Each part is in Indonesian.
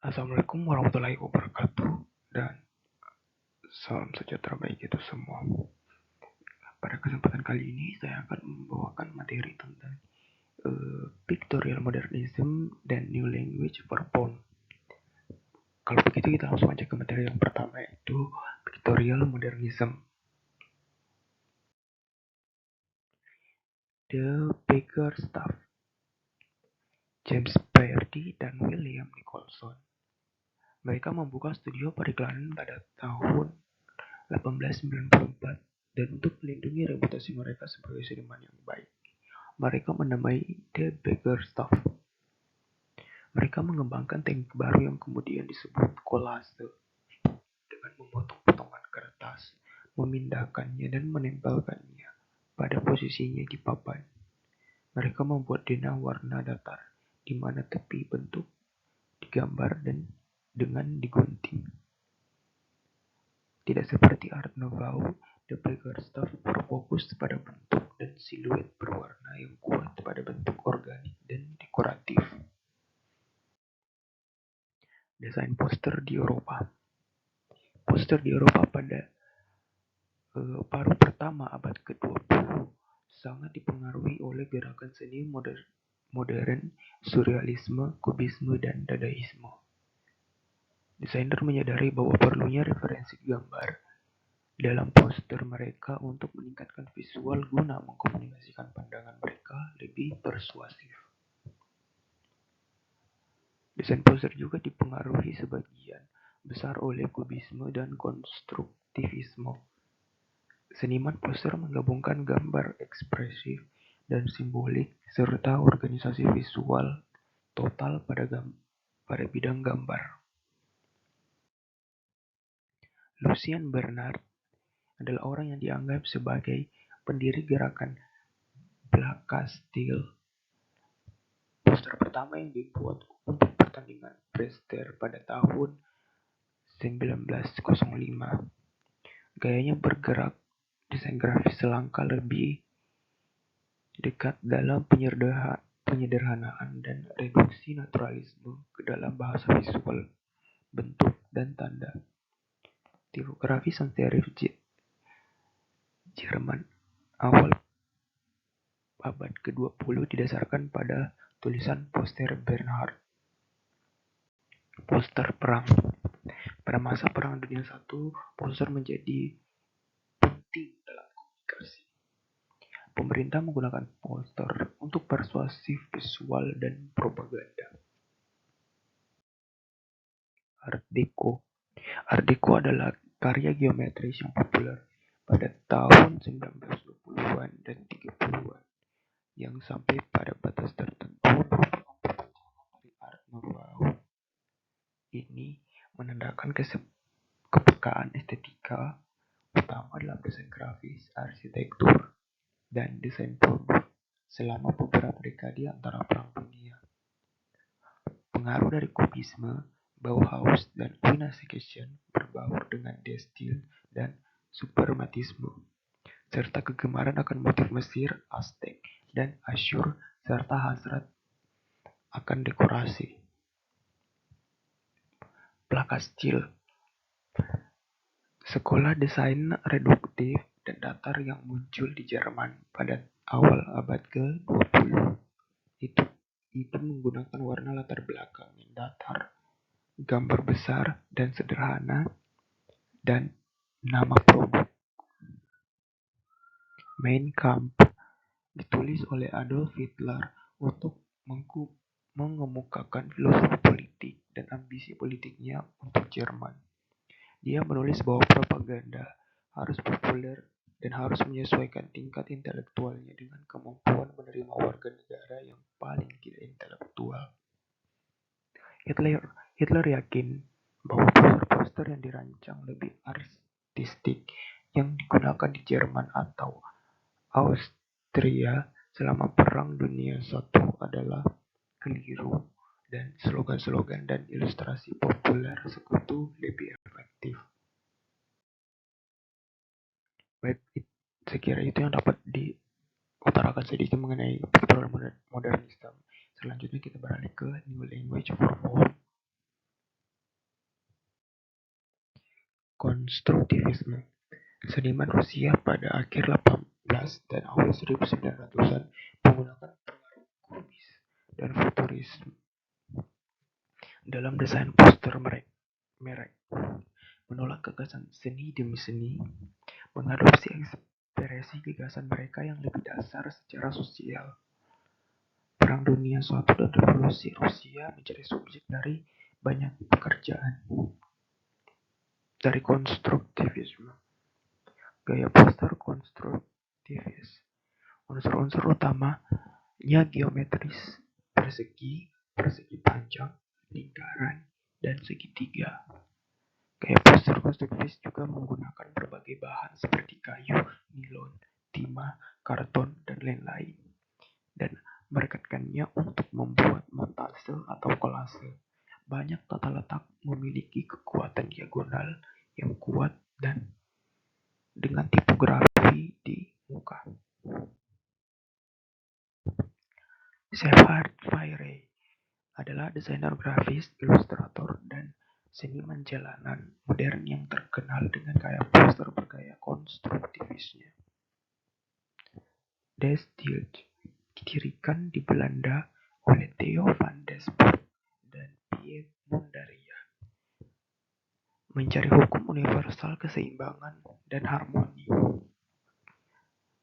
Assalamualaikum warahmatullahi wabarakatuh dan salam sejahtera bagi kita semua. Pada kesempatan kali ini saya akan membawakan materi tentang pictorial modernism dan new language for phone. Kalau begitu kita langsung aja ke materi yang pertama, yaitu pictorial modernism. The Baker Staff, James Beardy dan William Nicholson. Mereka membuka studio periklanan pada tahun 1894 dan untuk melindungi reputasi mereka sebagai seniman yang baik, mereka menamai The Baker Staff. Mereka mengembangkan teknik baru yang kemudian disebut collage, dengan memotong potongan kertas, memindahkannya dan menempelkannya pada posisinya di papan. Mereka membuat denah warna datar, di mana tepi bentuk digambar dan dengan digunting. Tidak seperti Art Nouveau, The Baker Staff berfokus pada bentuk dan siluet berwarna yang kuat pada bentuk organik dan dekoratif. Desain poster di Eropa. Poster di Eropa pada paruh pertama abad ke-20 sangat dipengaruhi oleh gerakan seni modern, surrealisme, kubisme, dan dadaisme. Desainer menyadari bahwa perlunya referensi gambar dalam poster mereka untuk meningkatkan visual guna mengkomunikasikan pandangan mereka lebih persuasif. Desain poster juga dipengaruhi sebagian besar oleh kubisme dan konstruktivisme. Seniman poster menggabungkan gambar ekspresif dan simbolik serta organisasi visual total pada bidang gambar. Lucien Bernard adalah orang yang dianggap sebagai pendiri gerakan Placastil. Poster pertama yang dibuat untuk pertandingan Prester pada tahun 1905. Gayanya bergerak desain grafis selangkah lebih dekat dalam penyederhanaan dan reduksi naturalisme ke dalam bahasa visual, bentuk, dan tanda. Tipografi sans serif Jerman awal abad ke-20 didasarkan pada tulisan poster Bernhard. Poster perang. Pada masa Perang Dunia I, poster menjadi penting dalam komunikasi. Pemerintah menggunakan poster untuk persuasif visual dan propaganda. Art Deco. Art Deco adalah karya geometris yang populer pada tahun 1920-an dan 30-an yang sampai pada batas tertentu merupakan perpanjangan dari Art Nouveau. Ini menandakan kepekaan estetika, utama dalam desain grafis, arsitektur, dan desain produk selama beberapa dekade antara Perang Dunia. Pengaruh dari kubisme, Bauhaus, dan Queen-Association berbaur dengan De Stijl dan suprematisme, serta kegemaran akan motif Mesir, Aztec, dan Asyur, serta hasrat akan dekorasi. Placastil, sekolah desain reduktif dan datar yang muncul di Jerman pada awal abad ke-20. Itu menggunakan warna latar belakang yang datar, gambar besar dan sederhana, dan nama produk. Mein Kampf ditulis oleh Adolf Hitler untuk mengemukakan filosofi politik dan ambisi politiknya untuk Jerman. Dia menulis bahwa propaganda harus populer dan harus menyesuaikan tingkat intelektualnya dengan kemampuan menerima warga negara yang paling tidak intelektual. Hitler yakin bahwa poster-poster yang dirancang lebih artistik yang digunakan di Jerman atau Austria selama Perang Dunia I adalah keliru, dan slogan-slogan dan ilustrasi populer sekutu lebih efektif. Baik, saya kira itu yang dapat diutarakan sedikit mengenai pictorial modernism. Selanjutnya kita beralih ke new language for phone. Konstruktivisme. Seniman Rusia pada akhir 18 dan awal 1900-an menggunakan pengaruh kubis dan futurisme dalam desain poster merek, menolak gagasan seni demi seni, mengadopsi ekspresi gagasan mereka yang lebih dasar secara sosial. Perang Dunia I dan Revolusi Rusia menjadi subjek dari banyak pekerjaan. Dari konstruktivisme. Gaya poster konstruktivis. Unsur-unsur utamanya geometris, persegi, persegi panjang, lingkaran, dan segitiga. Gaya poster konstruktivis juga menggunakan berbagai bahan seperti kayu, nilon, timah, karton, dan lain-lain, dan merekatkannya untuk membuat montase atau kolase. Banyak tata letak memiliki kekuatan diagonal yang kuat dan dengan tipografi di muka. Shepard Fairey adalah desainer grafis, ilustrator, dan seniman jalanan modern yang terkenal dengan gaya poster bergaya konstruktivisnya. De Stilt didirikan di Belanda oleh Theo van Doesburg dan Piet Mondarian. Mencari hukum universal keseimbangan dan harmoni.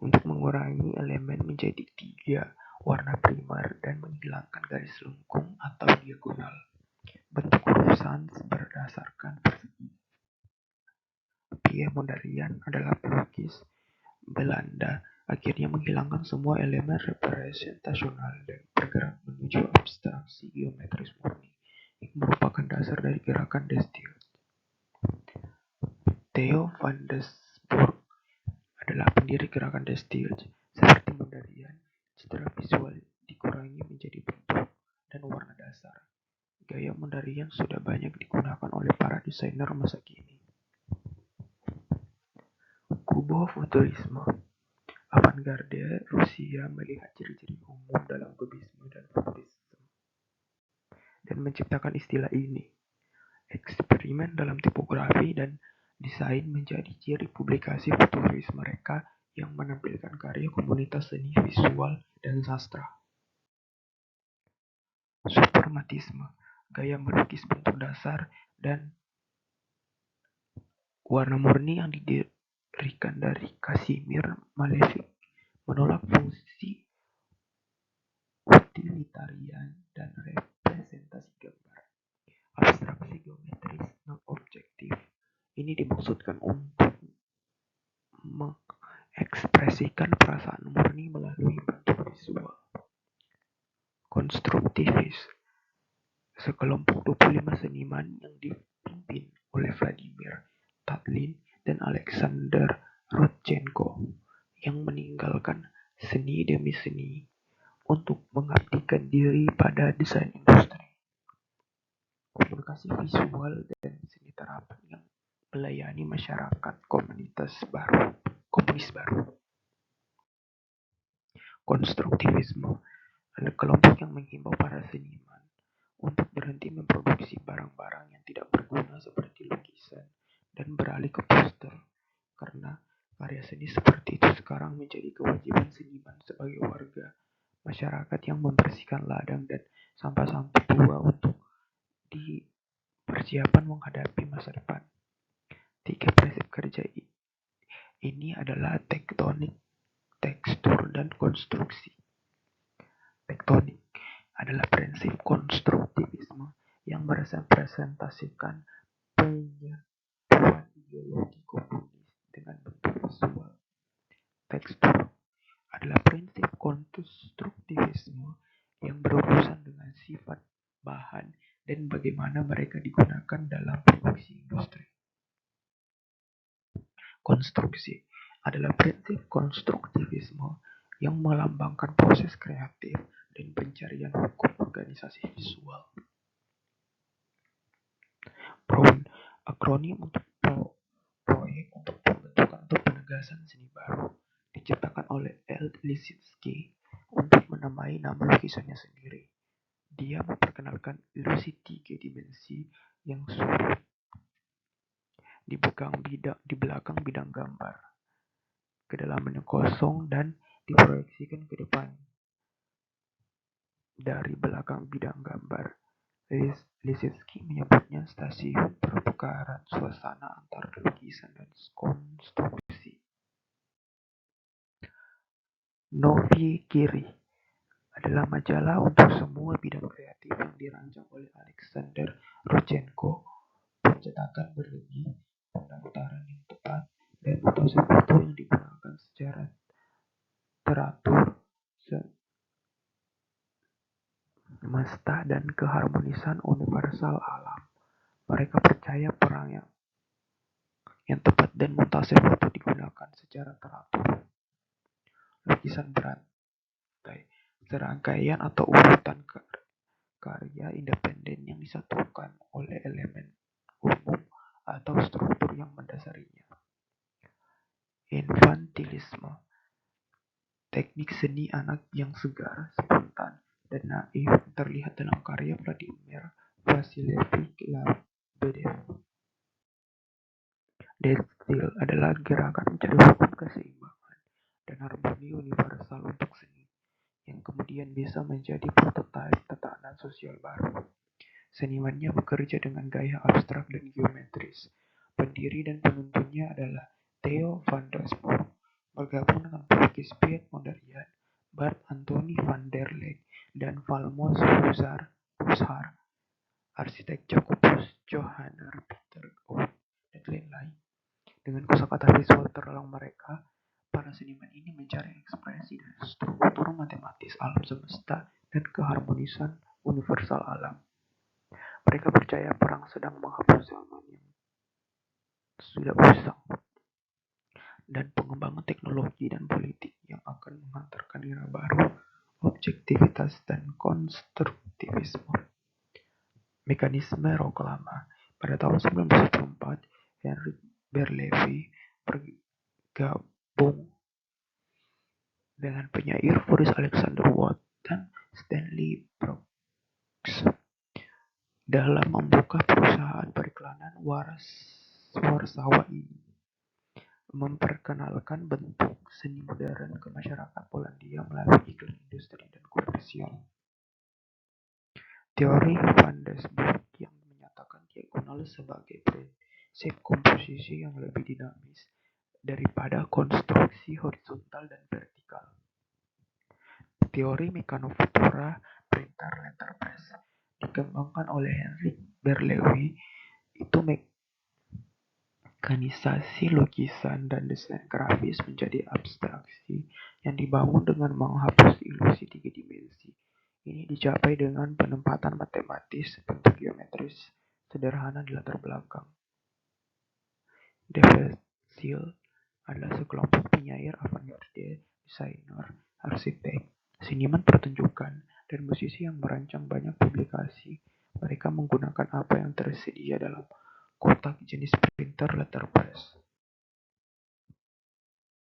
Untuk mengurangi elemen menjadi 3 warna primer dan menghilangkan garis lengkung atau diagonal. Bentuk huruf sans berdasarkan persegi. Piet Mondarian adalah pelukis Belanda, akhirnya menghilangkan semua elemen representasional dan bergerak menuju abstraksi geometris murni yang merupakan dasar dari gerakan De Stilt. Theo van Doesburg adalah pendiri gerakan De Stilt. Seperti Mondarian, citra visual dikurangi menjadi bentuk dan warna dasar. Gaya Mondarian sudah banyak digunakan oleh para desainer masa kini. Kubo futurisme. Avantgarde Rusia melihat ciri-ciri umum dalam kubisme dan futurisme dan menciptakan istilah ini. Eksperimen dalam tipografi dan desain menjadi ciri publikasi futuris mereka yang menampilkan karya komunitas seni visual dan sastra. Suprematisme, gaya melukis bentuk dasar dan warna murni yang didirikan dari Casimir Malevich, menolak fungsi utilitarian dan representasi gambar. Abstraksi geometris non-objektif ini dimaksudkan untuk mengekspresikan perasaan murni melalui bentuk visual. Konstruktivis, sekelompok 25 seniman yang dipimpin oleh Vladimir Tatlin dan Alexander Rodchenko yang meninggalkan seni demi seni untuk mengabdikan diri pada desain industri, komunikasi visual, dan seni terapan yang melayani masyarakat komunis baru. Konstruktivisme ada kelompok yang menghimbau para seniman untuk berhenti memproduksi barang-barang yang tidak berguna seperti lukisan dan beralih ke poster, karena karya seni seperti itu sekarang menjadi kewajiban seniman sebagai warga masyarakat yang membersihkan ladang dan sampah-sampah tua untuk persiapan menghadapi masa depan. 3 prinsip kerja ini adalah tektonik, tekstur, dan konstruksi. Tektonik adalah prinsip konstruktivisme yang merepresentasikan penyatuan ideologi komunis dengan bentuk visual. Tekstur adalah prinsip konstruktivisme yang berurusan dengan sifat bahan dan bagaimana mereka digunakan dalam produksi industri. Konstruksi adalah prinsip konstruktivisme yang melambangkan proses kreatif dan pencarian hukum organisasi visual. PROWIN, akronim untuk proyek untuk pembentukan atau penegasan seni baru, diciptakan oleh L. Lissitzky untuk menamai nama lukisannya sendiri. Dia memperkenalkan ilusi 3 dimensi yang sulit di belakang bidang gambar. Kedalaman yang kosong dan diproyeksikan ke depan dari belakang bidang gambar. Lisinski menyebutnya stasiun pertukaran suasana antara lukisan dan konstruksi. Novy Curie adalah majalah untuk semua bidang kreatif yang dirancang oleh Alexander Rodchenko. Pencetakan berlebih, pendaftaran yang tepat, dan mutasi foto yang digunakan secara teratur, semesta, dan keharmonisan universal alam. Mereka percaya perang yang tepat dan mutasi foto digunakan secara teratur. Lukisan berantai, serangkaian atau urutan karya independen yang disatukan oleh elemen umum atau struktur yang mendasarinya. Infantilisme, teknik seni anak yang segar, spontan, dan naif terlihat dalam karya Vladimir Vasilyevich Lebedev. Dead Still adalah gerakan mencari hukum keseimbangan dan harmoni universal untuk seni, yang kemudian bisa menjadi prototipe tatanan sosial baru. Senimannya bekerja dengan gaya abstrak dan geometris. Pendiri dan penuntunnya adalah Theo van Doesburg, bergabung dengan pelukis Piet Mondrian, Bart Antony van der Leck, dan Valmos Hushar, arsitek Jacobus Johanner Peter Oud, dan lain-lain. Dengan kosakata visual terlalu mereka, para seniman ini mencari ekspresi dan struktur matematis alam semesta dan keharmonisan universal alam. Mereka percaya perang sedang menghapus zaman yang sudah usang, dan pengembangan teknologi dan politik yang akan menghantarkan era baru, objektivitas dan konstruktivisme. Mekanisme rok lama. Pada tahun 1924, Henrik Berlevy bergabung dengan penyair Boris Alexander Watt dan Stanley Brooks dalam membuka perusahaan periklanan Warsawa ini, memperkenalkan bentuk seni modern ke masyarakat Polandia melalui iklan industri dan komersial. Teori Van Doesburg yang menyatakan diagonal sebagai prinsip komposisi yang lebih dinamis daripada konstruksi horizontal dan vertikal. Teori Mechanofutura Printer Letterpress dikembangkan oleh Henrik Berlevy itu mekanisasi lukisan dan desain grafis menjadi abstraksi yang dibangun dengan menghapus ilusi tiga dimensi. Ini dicapai dengan penempatan matematis bentuk geometris sederhana di latar belakang. Devesiel adalah sekelompok penyair avant-garde, desainer, arsitek, seniman pertunjukan, dan musisi yang merancang banyak publikasi. Mereka menggunakan apa yang tersedia dalam kotak jenis printer letterpress.